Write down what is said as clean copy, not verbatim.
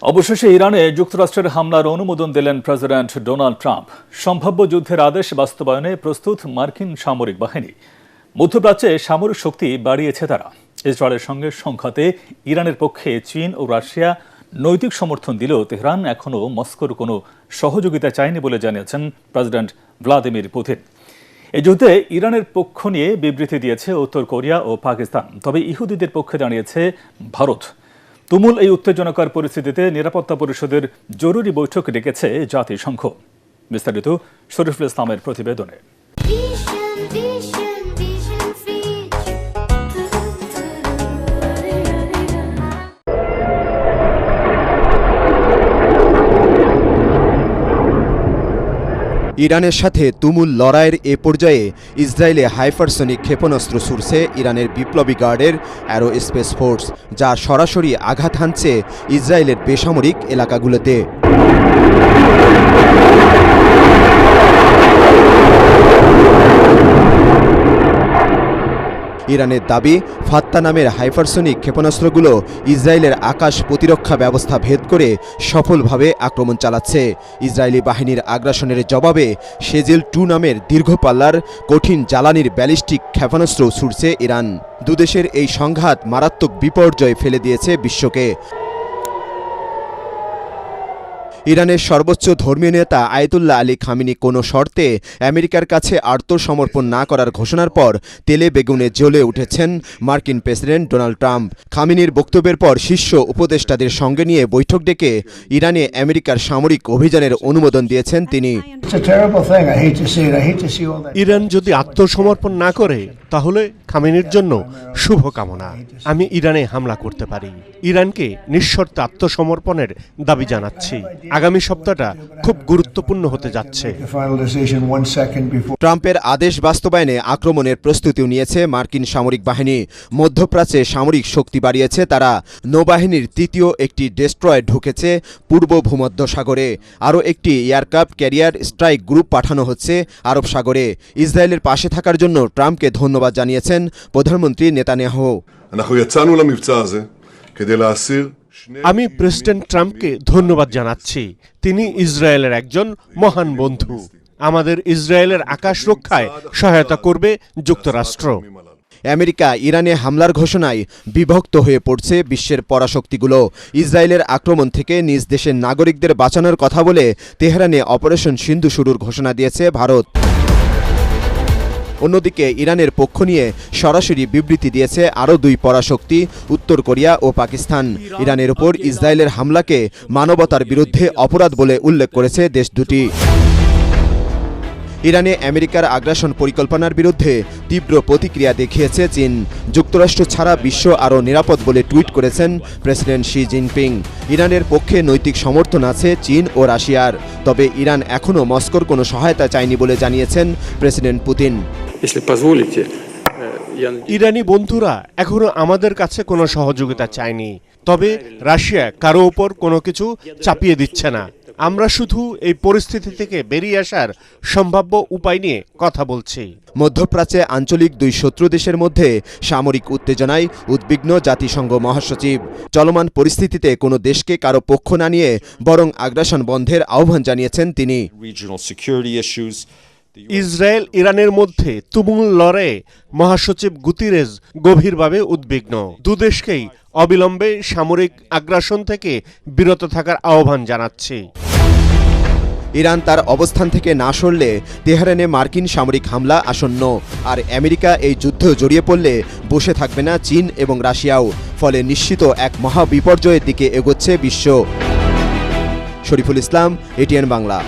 অবশেষে ইরানে যুক্তরাষ্ট্রের হামলার অনুমোদন দিলেন প্রেসিডেন্ট ডোনাল্ড ট্রাম্প। সম্ভাব্য যুদ্ধের আদেশ বাস্তবায়নে প্রস্তুত মার্কিন সামরিক বাহিনী। মধ্যপ্রাচ্যে সামরিক শক্তি বাড়িয়েছে তারা। ইসরায়েলের সঙ্গে সংঘাতে ইরানের পক্ষে চীন ও রাশিয়া নৈতিক সমর্থন দিলেও তেহরান এখনও মস্কোর কোনো সহযোগিতা চায়নি বলে জানিয়েছেন প্রেসিডেন্ট ভ্লাদিমির পুতিন। এই যুদ্ধে ইরানের পক্ষ নিয়ে বিবৃতি দিয়েছে উত্তর কোরিয়া ও পাকিস্তান, তবে ইহুদিদের পক্ষে দাঁড়িয়েছে ভারত। তুমুল এই উত্তেজনাকর পরিস্থিতিতে নিরাপত্তা পরিষদের জরুরি বৈঠক ডেকেছে জাতিসংঘ। বিস্তারিত শরীফুল ইসলামের প্রতিবেদনে। ইরানের সাথে তুমুল লড়াইয়ের এ পর্যায়ে ইসরায়েলে হাইপারসনিক ক্ষেপণাস্ত্র ছুড়ছে ইরানের বিপ্লবী গার্ডের অ্যারোস্পেস ফোর্স, যা সরাসরি আঘাত হানছে ইসরায়েলের বেসামরিক এলাকাগুলোতে। ইরানের দাবি, ফাত্তা নামের হাইপারসনিক ক্ষেপণাস্ত্রগুলো ইসরায়েলের আকাশ প্রতিরক্ষা ব্যবস্থা ভেদ করে সফলভাবে আক্রমণ চালাচ্ছে। ইসরায়েলি বাহিনীর আগ্রাসনের জবাবে শেজেল 2 নামের দীর্ঘপাল্লার কঠিন জ্বালানির ব্যালিস্টিক ক্ষেপণাস্ত্র ছুড়ছে ইরান। দুদেশের এই সংঘাত মারাত্মক বিপর্যয় ফেলে দিয়েছে বিশ্বকে। ইরানের সর্বোচ্চ ধর্মীয় নেতা আয়াতুল্লাহ আলী খামেনি কোনো শর্তে আমেরিকার কাছে আত্মসমর্পণ না করার ঘোষণার পর তেলে বেগুনে জ্বলে উঠেছেন মার্কিন প্রেসিডেন্ট ডোনাল্ড ট্রাম্প। খামেনির বক্তব্যের পর শীর্ষ উপদেষ্টাদের সঙ্গে নিয়ে বৈঠক ডেকে ইরানে আমেরিকার সামরিক অভিযানের অনুমোদন দিয়েছেন তিনি। ইরান যদি আত্মসমর্পণ না করে তাহলে খামেনির জন্য শুভকামনা। আমি ইরানে হামলা করতে পারি। ইরানকে নিঃশর্ত আত্মসমর্পণের দাবি জানাচ্ছি। আগামী সপ্তাহটা খুব গুরুত্বপূর্ণ হতে যাচ্ছে। ট্রাম্পের আদেশ বাস্তবায়নে আক্রমণের প্রস্তুতিও নিয়েছে মার্কিন সামরিক বাহিনী। মধ্যপ্রাচ্যে সামরিক শক্তি বাড়িয়েছে তারা। নৌবাহিনীর তৃতীয় একটি ডেস্ট্রয়ার ঢুকেছে পূর্ব ভূমধ্যসাগরে। আরও একটি এয়ারক্রাফট ক্যারিয়ার স্ট্রাইক গ্রুপ পাঠানো হচ্ছে আরব সাগরে। ইসরায়েলের পাশে থাকার জন্য ট্রাম্পকে ধন্যবাদ জানিয়েছেন প্রধানমন্ত্রী নেতানিয়াহু। আমি প্রেসিডেন্ট ট্রাম্পকে ধন্যবাদ জানাচ্ছি। তিনি ইসরায়েলের একজন মহান বন্ধু। আমাদের ইসরায়েলের আকাশ রক্ষায় সহায়তা করবে যুক্তরাষ্ট্র। আমেরিকা ইরানে হামলার ঘোষণায় বিভক্ত হয়ে পড়ছে বিশ্বের পরাশক্তিগুলো। ইসরায়েলের আক্রমণ থেকে নিজ দেশের নাগরিকদের বাঁচানোর কথা বলে তেহরানে অপারেশন সিন্ধু শুরুর ঘোষণা দিয়েছে ভারত। অন্যদিকে ইরানের পক্ষ নিয়ে সরাসরি বিবৃতি দিয়েছে আরও 2 পরাশক্তি, উত্তর কোরিয়া ও পাকিস্তান। ইরানের উপর ইসরায়েলের হামলাকে মানবতার বিরুদ্ধে অপরাধ বলে উল্লেখ করেছে দেশ দুটি। ইরানে আমেরিকার আগ্রাসন পরিকল্পনার বিরুদ্ধে তীব্র প্রতিক্রিয়া দেখিয়েছে চীন। যুক্তরাষ্ট্র ছাড়া বিশ্ব আরও নিরাপদ বলে টুইট করেছেন প্রেসিডেন্ট শি জিনপিং। ইরানের পক্ষে নৈতিক সমর্থন আছে চীন ও রাশিয়ার, তবে ইরান এখনও মস্কোর কোনো সহায়তা চায়নি বলে জানিয়েছেন প্রেসিডেন্ট পুতিন। ইরানি বন্ধুরা এখনো আমাদের কাছে কোনো সহযোগিতা চায়নি, তবে রাশিয়া কারো ওপর কোনো কিছু চাপিয়ে দিচ্ছে না। আমরা শুধু এই পরিস্থিতি থেকে বেরিয়ে আসার সম্ভাব্য উপায় নিয়ে কথা বলছি। মধ্যপ্রাচ্যে আঞ্চলিক 2 শত্রু দেশের মধ্যে সামরিক উত্তেজনায় উদ্বিগ্ন জাতিসংঘ মহাসচিব। চলমান পরিস্থিতিতে কোনো দেশকে কারো পক্ষ না নিয়ে বরং আগ্রাসন বন্ধের আহ্বান জানিয়েছেন তিনি। ইসরায়েল ইরানের মধ্যে তুমুল লড়াইয়ে মহাসচিব গুতিরেজ গভীরভাবে উদ্বিগ্ন। দুদেশকেই অবিলম্বে সামরিক আগ্রাসন থেকে বিরত থাকার আহ্বান জানাচ্ছে। ইরান তার অবস্থান থেকে না সরলে তেহরানে মার্কিন সামরিক হামলা আসন্ন। আর আমেরিকা এই যুদ্ধে জড়িয়ে পড়লে বসে থাকবে না চীন এবং রাশিয়াও। ফলে নিশ্চিত এক মহা বিপর্যয়ের দিকে এগোচ্ছে বিশ্ব। শরীফুল ইসলাম, এটিএন বাংলা।